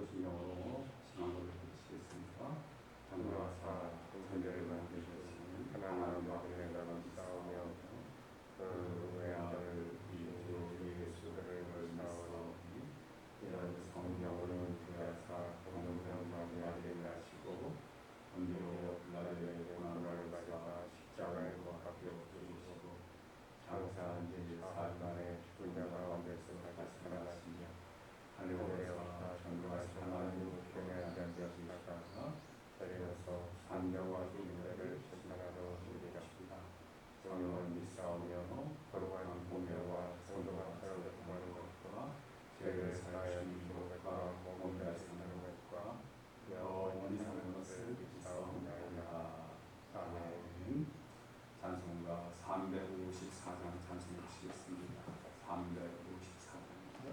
신령으로 신앙을 드리시겠습니다. 전도하사 선대를 만드셨으니 하나님 앞에 감사하며 외아들 예수를 멀사오니 이런 성령으로 인하사 공동장 마리아를 낳으시고 본디오 빌라도의 고난을 받아 십자가에 못 박혀 죽으시고 장사한 지 4일 만에 죽은 자 가운데서 다시 살아나시며 하늘에 올라 전도하사 하나님 우편에 앉으시다가 내려서 산자와 죽은자를 심판하러 오시리라. 저는 믿사오며 거룩한 공회와 성도가 살아나는 것과 죄를 사하여 주시는 것과 몸을 다스리는 것과 영원히 사는 것을 믿사옵나이다. 아멘. 찬송가 354장 찬송해 주시겠습니다. 354장입니다.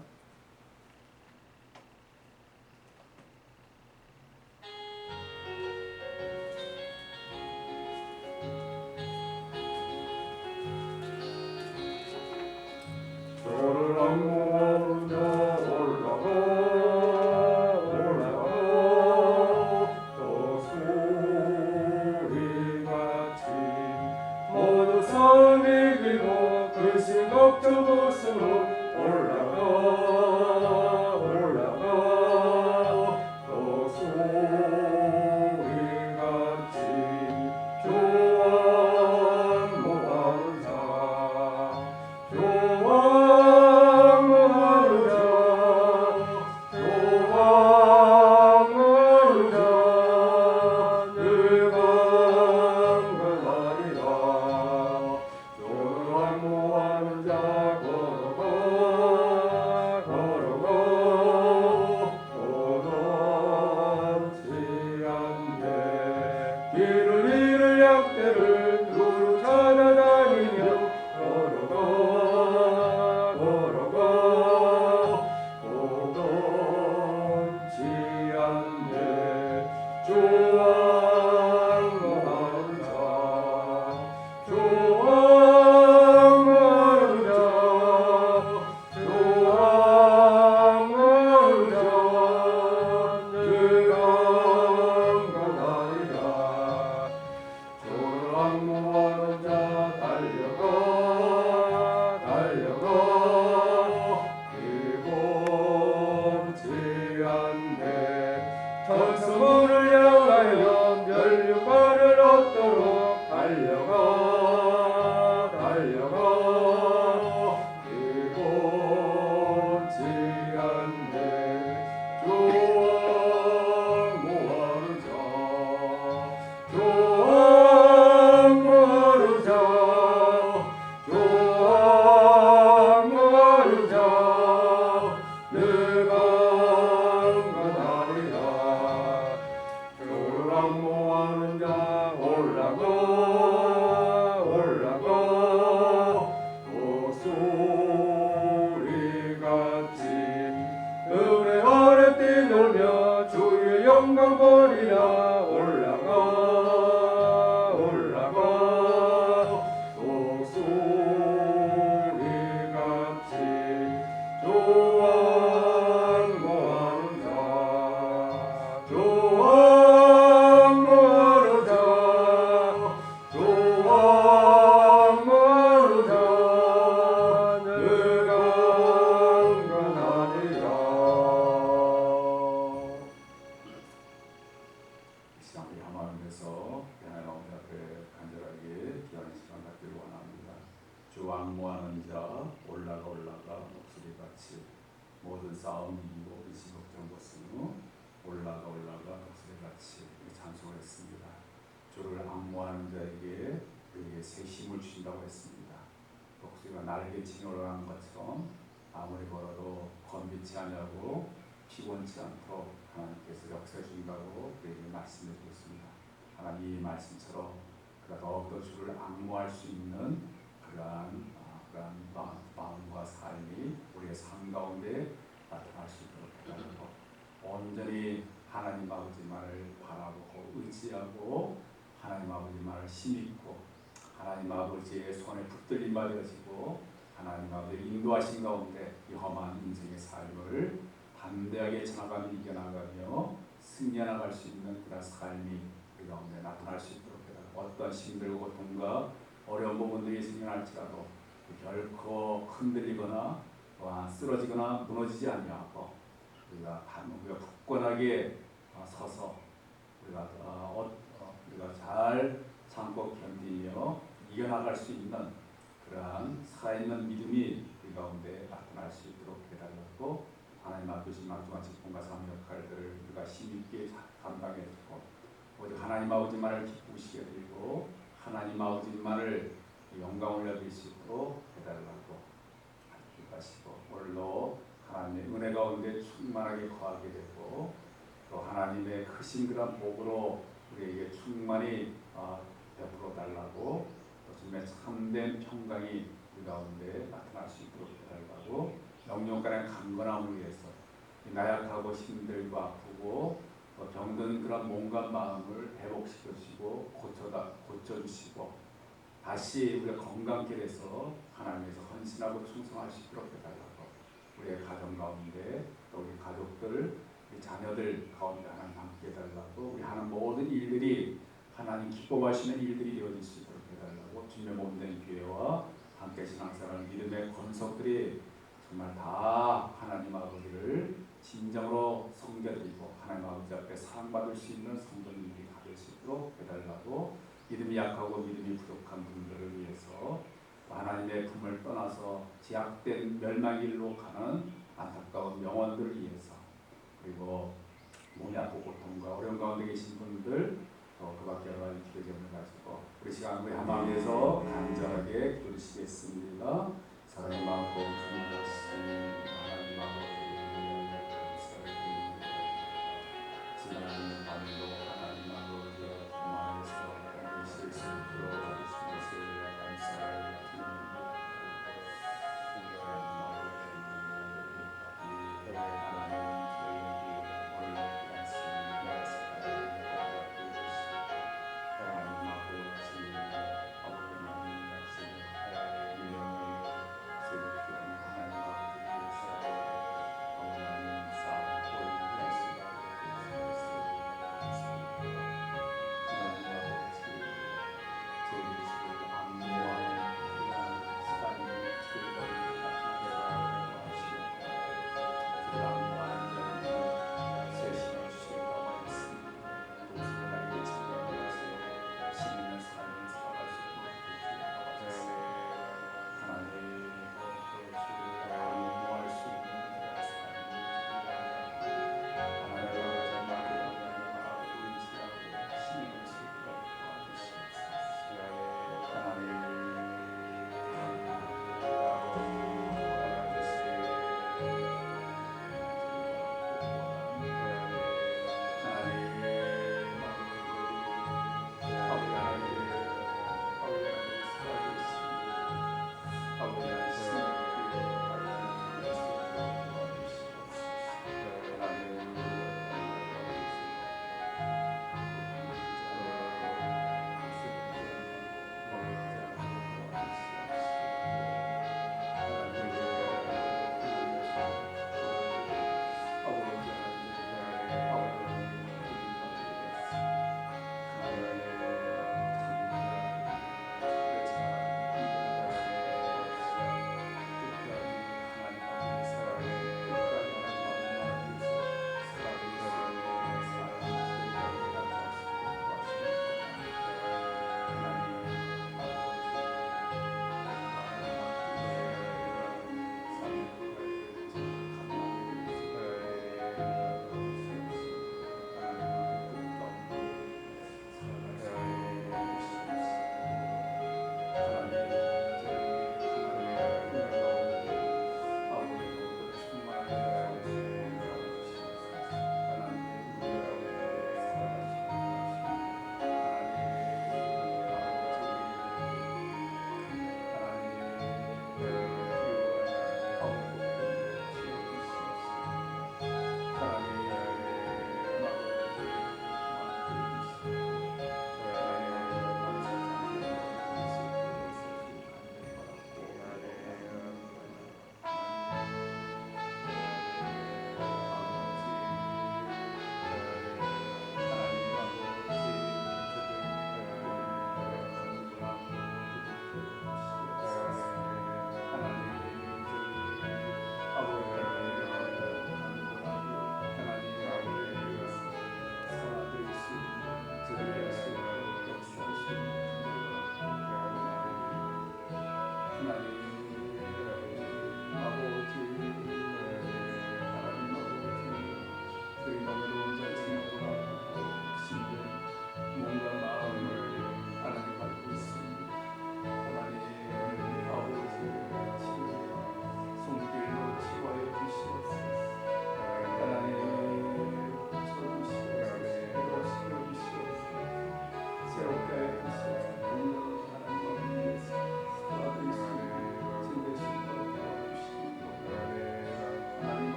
천수문을 향하여 면류관을 얻도록 달려가 기곤치 않네. 영광 보리라. 올라가 독수리같이 조왕모하는 자 내가 강건하리라. 시간을 함하면서 하나님 앞에 간절하게 기도하는 시간 갖기를 원합니다. 주 왕모하는 자 올라가 독수리같이 모든 싸움 이기고 의심 걱정 벗으며 올라가 독수리같이 찬송을 했습니다. 주를 악모하는 자에게 그에게 새 힘을 주신다고 했습니다. 독수리가 날개치며 올라가는 것처럼 아무리 걸어도 건비치 않냐고 피곤치 않도록 하나님께서 역사해 주신다고 그에게 말씀해 주셨습니다. 하나님 이 말씀처럼 그가 더욱더 주를 악모할 수 있는 그러한 마음과 삶이 우리의 삶 가운데 나타날 수 있도록 해달라는 것, 온전히 하나님 아버지만을 바라보고 의지하고 하나님 아버지만을 힘입고 하나님 아버지의 손에 붙들린 바 되어지고 하나님 아버지의 인도하신 가운데 이 험한 인생의 삶을 담대하게 전하가며 이겨나가며 승리해나갈 수 있는 그런 삶이 우리 가운데 나타날 수 있도록 해달라고. 어떤 힘들고 고통과 어려운 부분들이 생겨날지라도 결코 흔들리거나 또한 쓰러지거나 무너지지 아니하고 우리가 굳건하게 서서 우리가 잘 참고 견디며 이겨나갈 수 있는 그러한 살아있는 믿음이 우리 가운데 나타날 수 있도록 해달라고. 하나님 앞두신 막중한 직분과 삶 역할들을 우리가 힘있게 감당해주고 오직 하나님 아버지만을 기쁘시게 드리고 하나님 아버지만을 영광 올려드릴 수 있도록 해달라고 기도하시고, 오늘도 하나님의 은혜 가운데 충만하게 거하게 되고 또 하나님의 크신 그런 복으로 우리에게 충만히 베풀어 달라고, 또 주님의 참된 평강이 우리 가운데 나타날 수 있도록 해달라고. 영육간의 강건함을 위해서 나약하고 힘들고 아프고 병든 그런 몸과 마음을 회복시켜주시고 고쳐주시고 다시 우리가 건강케 돼서 하나님께서 헌신하고 충성할 수 있도록 해달라고. 우리의 가정 가운데 또 우리 가족들 우리 자녀들 가운데 하나님 함께 해달라고. 우리 하는 모든 일들이 하나님 기뻐하시는 일들이 되어질 수 있도록 해달라고. 주님의 몸된 교회와 함께 신앙생활 믿음의 권속들이 정말 다 하나님 아버지를 진정으로 섬겨드리고 하나님 아버지 앞에 사랑받을 수 있는 성도님들이 다 될 수 있도록 해달라고. 믿음이 약하고 믿음이 부족한 분들을 위해서 하나님의 품을 떠나서 제약된 멸망길로 가는 안타까운 영혼들을 위해서, 그리고 몸이 아프고 고통과 어려운 가운데 계신 분들 그 밖에 여러 가지 기도 제목을 가지고 우리 시간 우리 한마음에서 간절하게 기도드리시겠습니다. 사랑의 마음 고백하신 하나님 아버지 감사드립니다. 지나가는 밤도 하나님 아버지의 마음에서 실수를 풀어주신 것을 감사드립니다.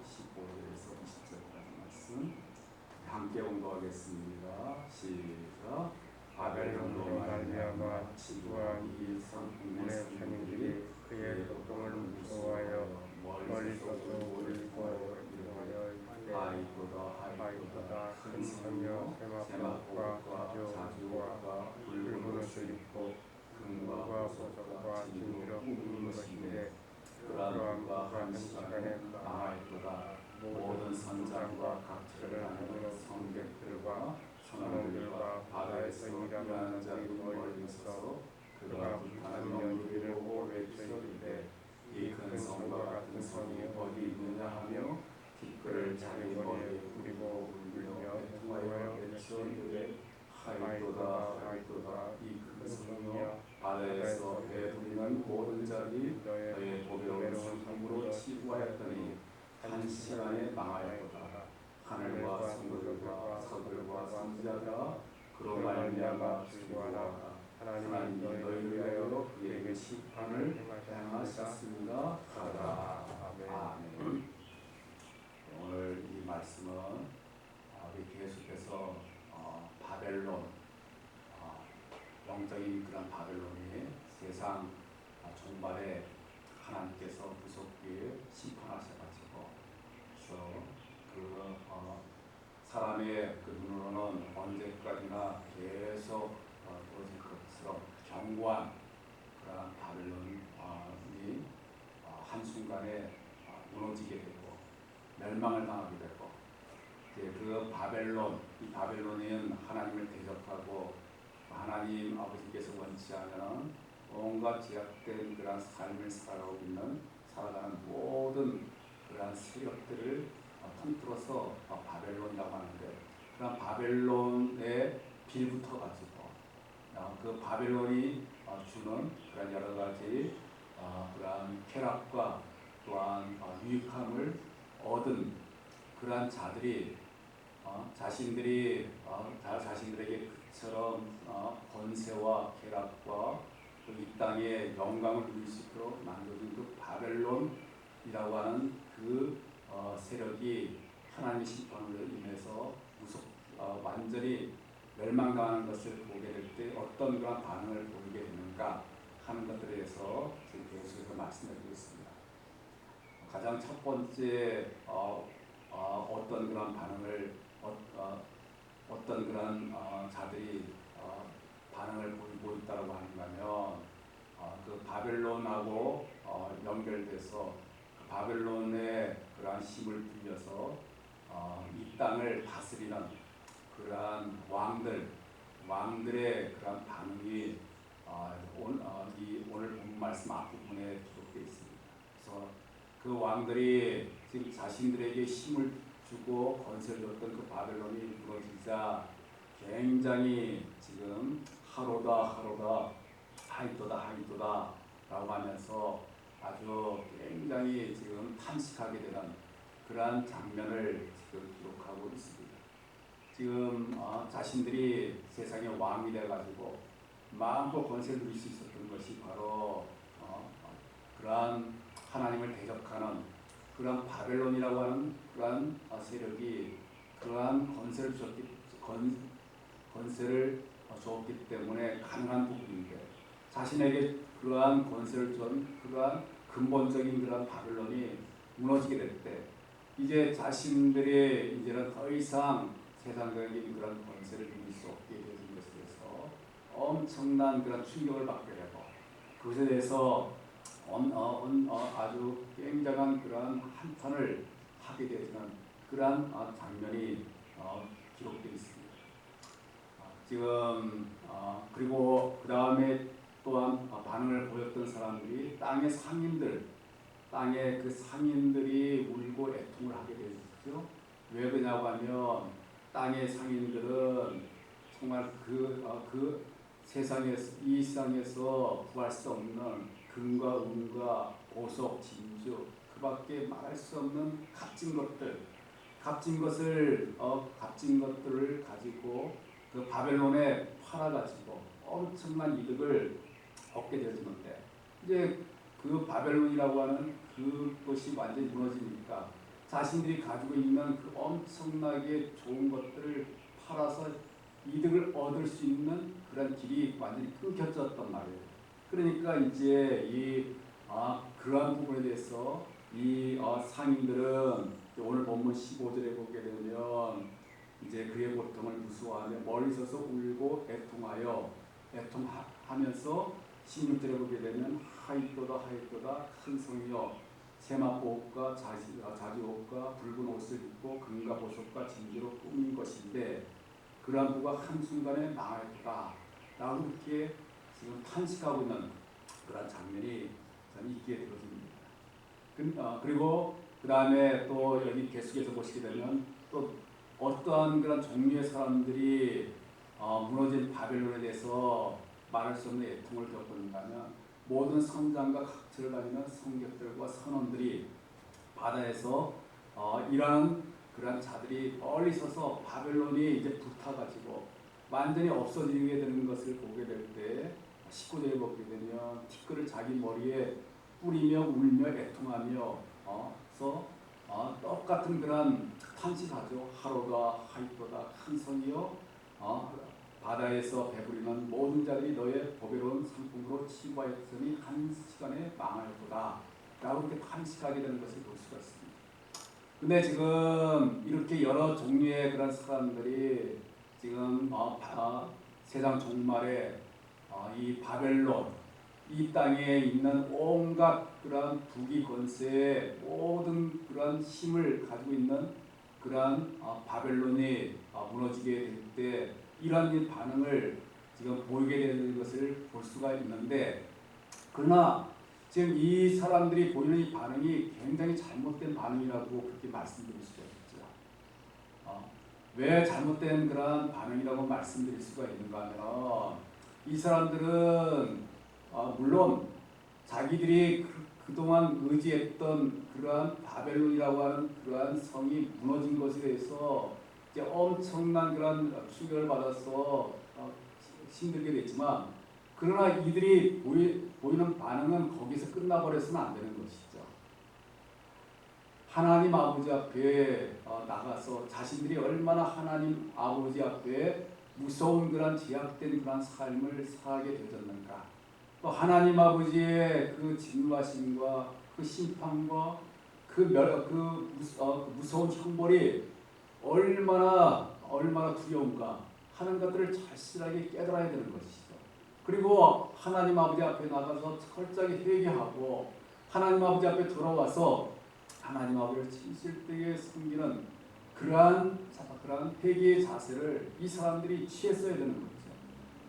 15절에서 20절까지 말씀 함께 공부하겠습니다. 시작. 바벨론으로 말미암아 지구와 이 성문의 상인들이 그의 고통을 무서워하여 멀리서도 울고 이르하여 이르되 아이도다 큰 성이여 세마포와 자주와 붉은 옷을 입고 금과 보석과 진주로 꾸민 것인데 그러한 그가 한 시간에 망하였도다. 모든 선장과 각처를 하는 성객들과 선원들과 바다에서 일하는 자들이 멀리 있어서 그가 불타는 연기를 보고 외쳐 이르되 이 큰 성과 같은 성이 어디 있느냐 하며 기끌을 자기 머리에 뿌리고 울며 애통하여 외쳐 이르되 하이도다 이 큰 성이여 바다에서 배 부리는 모든 자들이 너의 보배로운 성품으로 치부하였더니 한 시간에 망하였도다. 하늘과 성들과 서들과 선지자들아 그로 말미암아 즐거워하라. 하나님이 너희를 위하여 그에게 심판을 행하셨습니다 하라. 아멘. 오늘 이 말씀은 우리 계속해서 바벨론, 영적인 그런 바벨론이 세상 종말에 하나님께서 무섭게 심판하셔가지고 그래서 사람의 그 눈으로는 언제까지나 계속 떨어질 것처럼 견고한 그런 바벨론이 한순간에 무너지게 되고 멸망을 당하게 되고 그 바벨론, 이 바벨론은 하나님을 대적하고 하나님 아버지께서 원치 않은 온갖 제약된 그런 삶을 살아가는 모든 그런 세력들을 통틀어서 바벨론이라고 하는데 그런 바벨론의 빌부터 가지고 그 바벨론이 주는 그런 여러 가지 그런 쾌락과 또한 유익함을 얻은 그러한 자들이 자신들이 자신들에게 그처럼 권세와 쾌락과 이 땅의 영광을 누릴 수 있도록 만들어진 그 바벨론이라고 하는 그 세력이 하나님의 심판으로 인해서 완전히 멸망당하는 것을 보게 될 때 어떤 그런 반응을 보이게 되는가 하는 것들에 대해서 지금 계속해서 말씀드리고 있습니다. 가장 첫 번째 어떤 그런 반응을 어떤 그런 자들이 반응을 보이고 있다고 하는가면 그 바벨론하고 연결돼서 그 바벨론의 그러한 힘을 빌려서 이 땅을 다스리는 그러한 왕들의 그러한 반응이 오늘 본 말씀 앞부분에 기록되어 있습니다. 그래서 그 왕들이 지금 자신들에게 힘을 주고 건설을 줬던 그 바벨론이 무너지자 굉장히 지금 하로다 하이도다 라고 하면서 아주 굉장히 지금 탄식하게 되는 그러한 장면을 지금 기록하고 있습니다. 지금 자신들이 세상의 왕이 돼가지고 마음껏 권세를 누릴 수 있었던 것이 바로 그러한 하나님을 대적하는 그러한 바벨론이라고 하는 그러한 세력이 그러한 권세를 주었기 때문에 가능한 부분인데 자신에게 그러한 권세를 준 그러한 근본적인 그러한 바벨론이 무너지게 될 때 이제 자신들이 이제는 더 이상 세상적인 그런 권세를 누릴 수 없게 되는 것에 대해서 엄청난 그런 충격을 받게 되고 그것에 대해서 아주 굉장한 그러한 한탄을 하게 되는 그러한 장면이 기록되어 있습니다. 지금 그리고 그 다음에 또한 반응을 보였던 사람들이 땅의 상인들이 울고 애통을 하게 되었죠. 왜 그러냐고 하면 땅의 상인들은 정말 그 세상에서 이 세상에서 구할 수 없는 금과 은과 보석, 진주 그밖에 말할 수 없는 값진 것들을 가지고 그 바벨론에 팔아가지고 엄청난 이득을 얻게 되어지는데 이제 그 바벨론이라고 하는 그것이 완전히 무너지니까 자신들이 가지고 있는 그 엄청나게 좋은 것들을 팔아서 이득을 얻을 수 있는 그런 길이 완전히 끊겨졌단 말이에요. 그러니까 이제 그러한 부분에 대해서 상인들은 오늘 본문 15절에 보게 되면 이제 그의 고통을 무서워하며 멀리 서서 울고 애통하면서 16절에 보게 되면 하이도다 큰 성이여 세마포옷과 자주옷과 붉은 옷을 입고 금과 보석과 진주로 꾸민 것인데 그러한 부가 한순간에 망하였다 라고 이렇게 지금 탄식하고 있는 그런 장면이 참 있게 되어집니다. 그리고 그 다음에 또 여기 계속해서 보시게 되면 또 어떠한 그런 종류의 사람들이 무너진 바벨론에 대해서 말할 수 없는 애통을 겪었는가 하면 모든 선장과 각처를 다니는 성객들과 선원들이 바다에서 일하는 그런 자들이 멀리 서서 바벨론이 이제 붙어가지고 완전히 없어지게 되는 것을 보게 될 때 19절에 보게 되면 티끌을 자기 머리에 뿌리며 울며 애통하며 똑같은 그런 탄식하죠. 하루가 하이도다 큰 성이여 바다에서 배부리는 모든 자들이 너의 보배로운 상품으로 치부하였으니 한 시간에 망하였도다 라고 이렇게 탄식하게 되는 것을 볼 수가 있습니다. 근데 지금 이렇게 여러 종류의 그런 사람들이 지금 세상 종말에 이 바벨론 이 땅에 있는 온갖 그런 부귀 권세의 모든 그런 힘을 가지고 있는 그런 바벨론이 무너지게 될 때 이러한 반응을 지금 보이게 되는 것을 볼 수가 있는데 그러나 지금 이 사람들이 보이는 이 반응이 굉장히 잘못된 반응이라고 그렇게 말씀드릴 수가 있죠. 왜 잘못된 그런 반응이라고 말씀드릴 수가 있는가 하면 이 사람들은 물론 자기들이 그동안 의지했던 그러한 바벨론이라고 하는 그러한 성이 무너진 것에 대해서 이제 엄청난 그런 충격을 받아서 힘들게 됐지만 그러나 이들이 보이는 반응은 거기서 끝나버려서는 안 되는 것이죠. 하나님 아버지 앞에 나가서 자신들이 얼마나 하나님 아버지 앞에 무서운 그런 제약된 그런 삶을 살게 되었는가. 또 하나님 아버지의 그 진노하심과 그 심판과 그 무서운 형벌이 얼마나 두려운가 하는 것들을 절실하게 깨달아야 되는 것이죠. 그리고 하나님 아버지 앞에 나가서 철저하게 회개하고 하나님 아버지 앞에 돌아와서 하나님 아버지를 진실되게 섬기는 그러한 회개의 자세를 이 사람들이 취했어야 되는 거죠.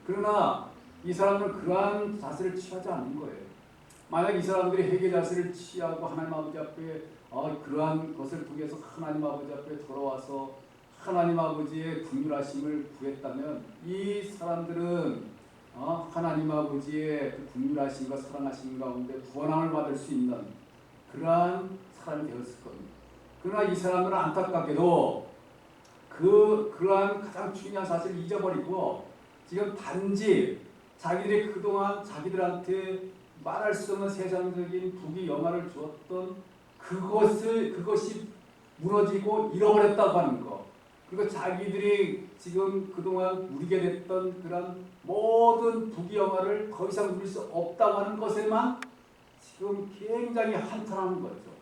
그러나 이 사람들은 그러한 자세를 취하지 않는 거예요. 만약 이 사람들이 회개 자세를 취하고 하나님 아버지 앞에 그러한 것을 통해서 하나님 아버지 앞에 돌아와서 하나님 아버지의 긍휼하심을 구했다면 이 사람들은 하나님 아버지의 그 긍휼하심과 사랑하심 가운데 구원함을 받을 수 있는 그러한 사람이 되었을 겁니다. 그러나 이 사람들은 안타깝게도 그러한 가장 중요한 사실을 잊어버리고 지금 단지 자기들이 그동안 자기들한테 말할 수 없는 세상적인 부귀 영화를 주었던 그것이 무너지고 잃어버렸다고 하는 것. 그리고 자기들이 지금 그동안 누리게 됐던 그런 모든 부귀 영화를 더 이상 누릴 수 없다고 하는 것에만 지금 굉장히 한탄하는 거죠.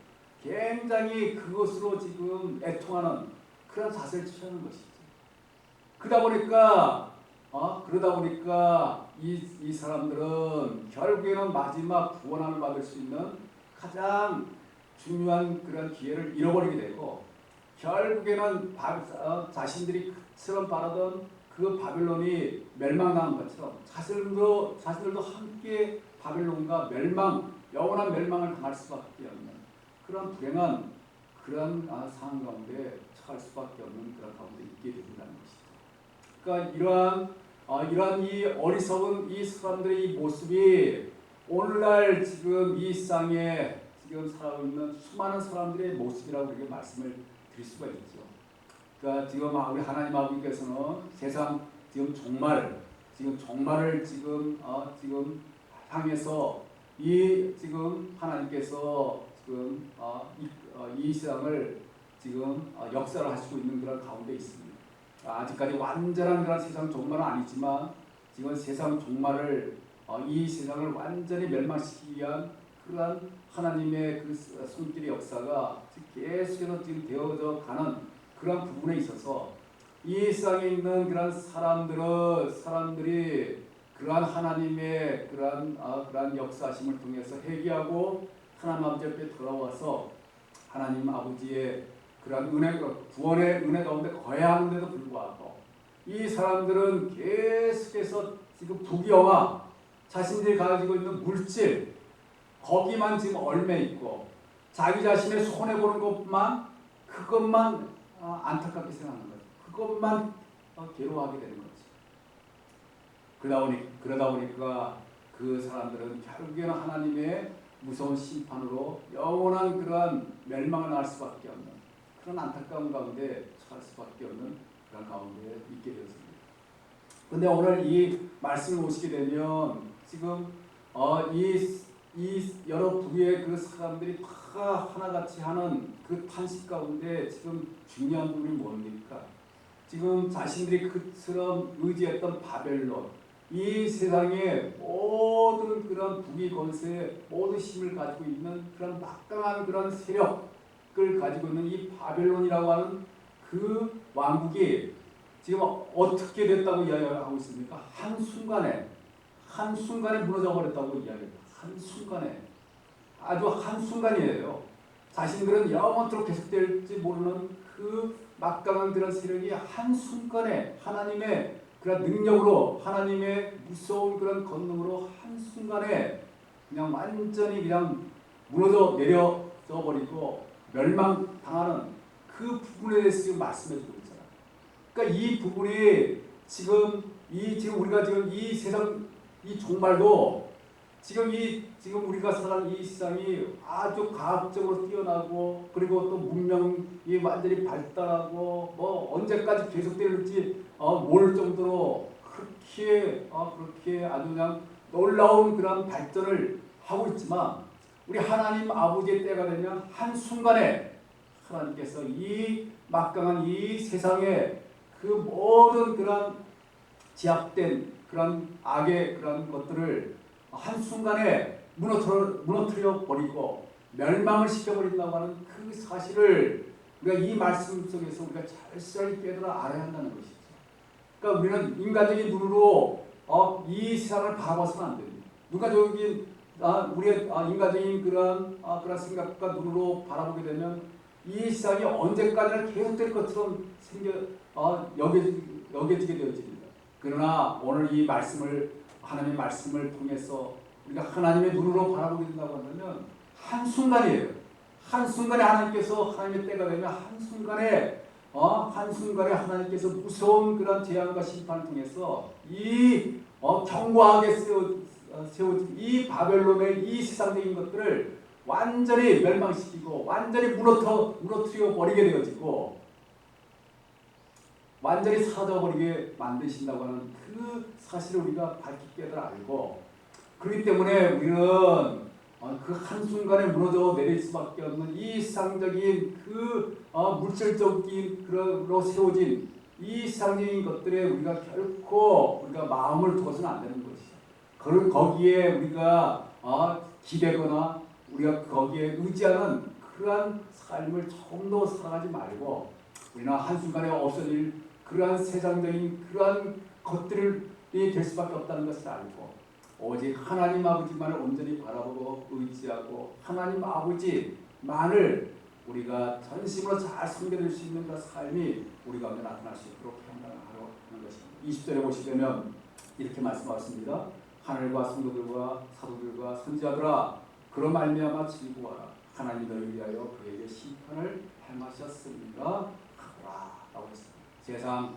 굉장히 그것으로 지금 애통하는 그런 자세를 취하는 것이죠. 그러다 보니까 이 사람들은 결국에는 마지막 구원함을 받을 수 있는 가장 중요한 그런 기회를 잃어버리게 되고 결국에는 자신들이 그처럼 바라던 그 바벨론이 멸망당한 것처럼 자신들도 함께 바벨론과 영원한 멸망을 당할 수밖에 없는 그런 불행한 그런 상황 가운데 처할 수밖에 없는 그런 가운데 있게 된다는 것이죠. 그러니까 이러한 이 어리석은 이 사람들의 이 모습이 오늘날 지금 이 땅에 지금 살아가고 있는 수많은 사람들의 모습이라고 그렇게 말씀을 드릴 수가 있죠. 그러니까 지금 우리 하나님 아버지께서는 세상 지금 종말을 지금 향해서 지금 하나님께서 지금 이 세상을 지금 역사를 하시고 있는 그런 가운데 있습니다. 아직까지 완전한 그런 세상 종말은 아니지만 지금 세상 종말을 이 세상을 완전히 멸망시키기 위한 그러한 하나님의 그 손길의 역사가 계속해서 지금 되어져 가는 그런 부분에 있어서 이 세상에 있는 그런 사람들이 그러한 하나님의 그러한 역사심을 통해서 회개하고 하나님 아버지 앞에 돌아와서 하나님 아버지의 그러한 은혜, 구원의 은혜 가운데 거해야 하는데도 불구하고 이 사람들은 계속해서 지금 부귀영화, 자신들이 가지고 있는 물질 거기만 지금 얽매 있고 자기 자신의 손해 보는 그것만 안타깝게 생각하는 거죠. 그것만 괴로워하게 되는 거죠. 그러다 보니까 그 사람들은 결국에는 하나님의 무서운 심판으로 영원한 그러한 멸망을 날 수밖에 없는 그런 안타까운 가운데 처할 수밖에 없는 그런 가운데 있게 되었습니다. 그런데 오늘 이 말씀을 보시게 되면 지금 이 여러 부류의 그 사람들이 다 하나같이 하는 그 탄식 가운데 지금 중요한 부분이 뭡니까? 지금 자신들이 그처럼 의지했던 바벨론, 이 세상의 모든 그런 부귀 권세, 모든 힘을 가지고 있는 그런 막강한 그런 세력을 가지고 있는 이 바벨론이라고 하는 그 왕국이 지금 어떻게 됐다고 이야기하고 있습니까? 한순간에 무너져 버렸다고 이야기합니다. 한순간에, 아주 한순간이에요. 자신들은 영원토록 계속될지 모르는 그 막강한 그런 세력이 한순간에 하나님의 그런 능력으로, 하나님의 무서운 그런 권능으로 한순간에 그냥 완전히 그냥 무너져 내려져 버리고 멸망당하는 그 부분에 대해서 지금 말씀해 주고 있잖아요. 그러니까 이 부분이 지금 우리가 지금 이 세상 이 종말도 지금 우리가 살아가는 이 세상이 아주 과학적으로 뛰어나고 그리고 또 문명이 완전히 발달하고 뭐 언제까지 계속될지 모를 정도로 그렇게 아주 그냥 놀라운 그런 발전을 하고 있지만 우리 하나님 아버지의 때가 되면 한순간에 하나님께서 이 막강한 이 세상에 그 모든 그런 제약된 그런 악의 그런 것들을 한순간에 무너뜨려 버리고 멸망을 시켜버린다고 하는 그 사실을 우리가 이 말씀 속에서 우리가 잘 깨달아 알아야 한다는 것이죠. 그러니까 우리는 인간적인 눈으로 이 세상을 바라봐서는 안 됩니다. 인간적인 우리의 인간적인 그런 생각과 눈으로 바라보게 되면 이 세상이 언제까지나 계속될 것처럼 여겨지게 되어집니다. 그러나 오늘 이 하나님의 말씀을 통해서 우리가 하나님의 눈으로 바라보게 된다고 한다면 한순간이에요. 한순간에 하나님의 때가 되면 한순간에 하나님께서 무서운 그런 재앙과 심판을 통해서 이 견고하게 세워진 이 바벨론의 이 세상적인 것들을 완전히 멸망시키고 완전히 무너뜨려 버리게 되어지고 완전히 사라져버리게 만드신다고 하는 그 사실을 우리가 밝히 깨달아 알고 그렇기 때문에 우리는 그 한순간에 무너져 내릴 수밖에 없는 이 세상적인 그 물질적인 그로 세워진 이 세상적인 것들에 우리가 결코 우리가 마음을 두어서는 안 되는 것이죠. 거기에 우리가 기대거나 우리가 거기에 의지하는 그러한 삶을 조금도 살아가지 말고 우리는 한순간에 없어질 그러한 세상적인 그러한 것들이 될 수밖에 없다는 것을 알고 오직 하나님 아버지만을 온전히 바라보고 의지하고 하나님 아버지만을 우리가 전심으로 잘 섬겨드릴 수 있는 그 삶이 우리 가운데 나타날 수 있도록 행하는 것입니다. 20절에 보시면 이렇게 말씀하셨습니다. 하늘과 성도들과 사도들과 선지자들아 그런 말미암아 즐거워라. 하나님 너희를 위하여 그에게 심판을 행하셨습니다. 하라 라고 했습니다. 세상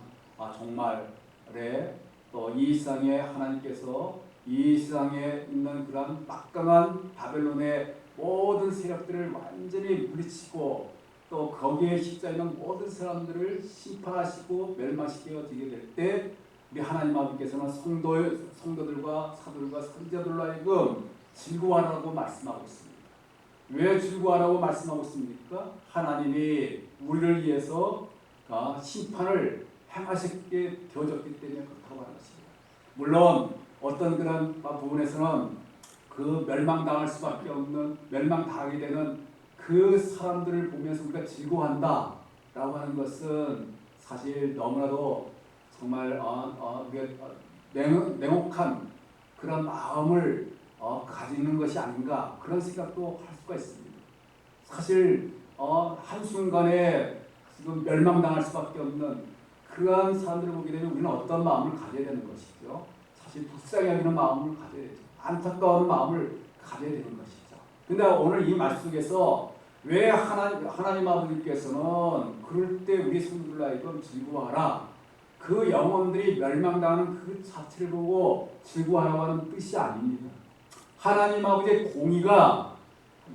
종말에 또 이 세상에 하나님께서 이 세상에 있는 그런 막강한 바벨론의 모든 세력들을 완전히 물리치고 또 거기에 십자에 있는 모든 사람들을 심판하시고 멸망시켜지게 될 때 우리 하나님 아버지께서는 성도들과 사도들과 선지자들로 하여금 즐거워하라고 말씀하고 있습니다. 왜 즐거워하라고 말씀하고 있습니까? 하나님이 우리를 위해서 심판을 행하셨게 되어졌기 때문에 그렇다고 하는 것입니다. 물론 어떤 그런 부분에서는 그 멸망당할 수밖에 없는, 멸망당하게 되는 그 사람들을 보면서 우리가 즐거워한다 라고 하는 것은 사실 너무나도 정말 냉혹한 그런 마음을 가지는 것이 아닌가, 그런 생각도 할 수가 있습니다. 사실 한순간에 지금 멸망당할 수밖에 없는 그러한 사람들을 보게 되면 우리는 어떤 마음을 가져야 되는 것이죠. 사실 불쌍히 여기는 마음을 가져야 되죠. 안타까운 마음을 가져야 되는 것이죠. 근데 오늘 이 말씀 속에서 왜 하나님 아버지께서는 그럴 때 우리 성도들 하여금 즐거워하라, 그 영혼들이 멸망당하는 그 자체를 보고 즐거워하라고 하는 뜻이 아닙니다. 하나님 아버지의 공의가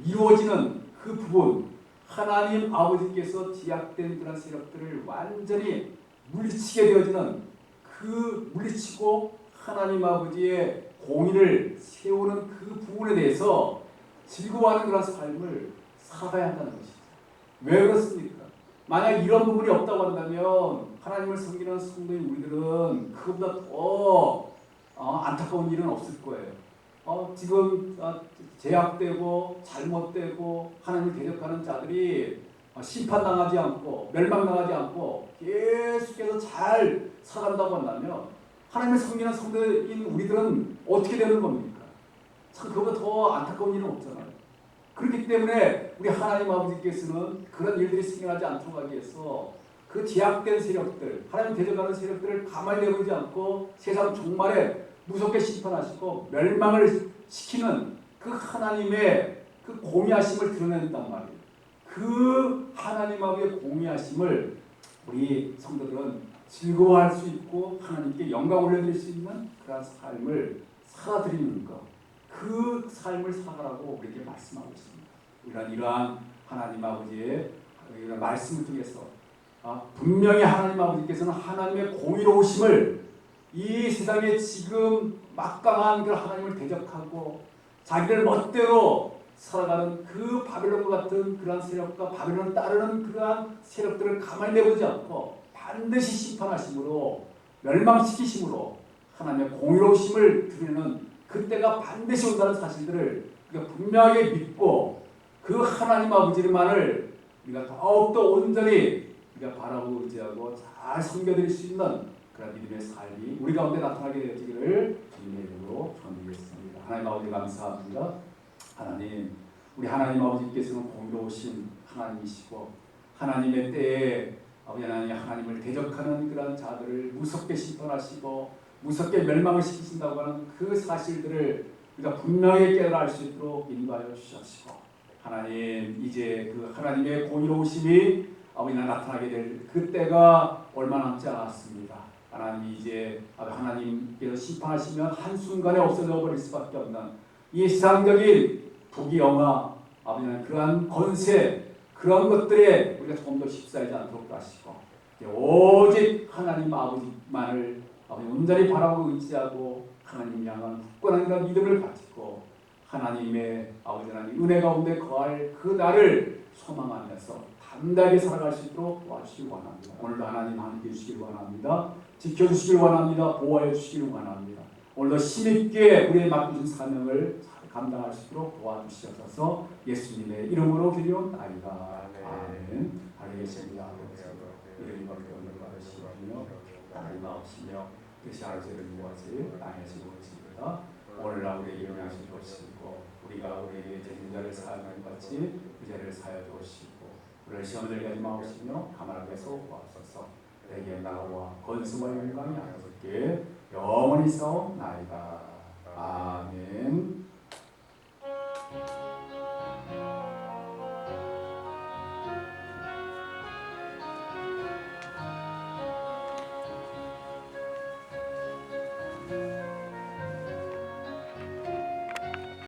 이루어지는 그 부분, 하나님 아버지께서 제약된 그런 세력들을 완전히 물리치게 되어지는 그 물리치고 하나님 아버지의 공의를 세우는 그 부분에 대해서 즐거워하는 그런 삶을 살아야 한다는 것이죠. 왜 그렇습니까? 만약 이런 부분이 없다고 한다면 하나님을 섬기는 성도인 우리들은 그것보다 더 안타까운 일은 없을 거예요. 지금 제약되고 잘못되고 하나님을 대적하는 자들이 심판당하지 않고 멸망당하지 않고 계속해서 잘 살아간다고 한다면 하나님을 섬기는 성도인 우리들은 어떻게 되는 겁니까? 참 그거보다 더 안타까운 일은 없잖아요. 그렇기 때문에 우리 하나님 아버지께서는 그런 일들이 생겨나지 않도록 하기 위해서 그 제약된 세력들, 하나님 대적하는 세력들을 가만히 내버리지 않고 세상 종말에 무섭게 심판하시고 멸망을 시키는 그 하나님의 그 공의하심을 드러낸단 말이에요. 그 하나님 아버지의 공의하심을 우리 성도들은 즐거워할 수 있고 하나님께 영광 올려드릴 수 있는 그런 삶을 살아드리는 것, 그 삶을 살아가라고 우리에게 말씀하고 있습니다. 이러한 하나님 아버지의 이런 말씀을 통해서 분명히 하나님 아버지께서는 하나님의 공의로우심을 이 세상에 지금 막강한 그 하나님을 대적하고 자기들 멋대로 살아가는 그 바벨론과 같은 그러한 세력과 바벨론을 따르는 그러한 세력들을 가만히 내보지 않고 반드시 심판하심으로 멸망시키심으로 하나님의 공의로우심을 드리는 그때가 반드시 온다는 사실들을 우리가 분명하게 믿고 그 하나님 아버지만을 우리가 더욱더 온전히 우리가 바라보고 의지하고 잘 섬겨드릴 수 있는 그런 믿음의 삶이 우리 가운데 나타나게 되기를 주님의 이름으로 축원드리겠습니다. 하나님 아버지 감사합니다. 하나님, 우리 하나님 아버지께서는 공의로우신 하나님이시고 하나님의 때에 아버지 하나님, 하나님을 대적하는 그런 자들을 무섭게 심판하시고 무섭게 멸망을 시키신다고 하는 그 사실들을 우리가 분명히 깨달아 알 수 있도록 인도하여 주시옵시고 하나님, 이제 그 하나님의 공의로우심이 아버지나 나타나게 될 그때가 얼마 남지 않았습니다. 하나님, 이제 하나님께서 심판하시면 한순간에 없어져 버릴 수밖에 없는 이 세상적인 부귀영화, 아버지는 그러한 권세, 그런 것들에 우리가 조금 더 휩싸이지 않도록 하시고 오직 하나님 아버지만을 온전히 바라보고 의지하고 하나님 향한 굳건한 그런 믿음을 가지고 하나님의 아버지 하나님 은혜 가운데 거할 그 날을 소망하면서 담대하게 살아갈 수 있도록 도와주시기 원합니다. 오늘도 하나님 함께 해주시길 원합니다. 지켜주시길 원합니다. 보호해 주시길 원합니다. 오늘도 힘있게 우리의 맡겨진 사명을 감당할 수 있도록 도와주시옵소서. 예수님의 이름으로 기도하옵나이다. 아멘. 하나님 계십니다. 이름이 받기를 받으시며 하나님 마옵시며 뜻이 아버지를 모아지 땅에서 모으십니다. 오늘날 우리에게 영향을 주시고 우리가 우리에게 죄인자를 사하는 같이 그자를 사여 주시고 우리를 시험에 들게 하지 마옵시며 가만하게 소구하소서. 내게 나와 건승과 영광이 아버지께 영원히 싸움나이다. 아멘.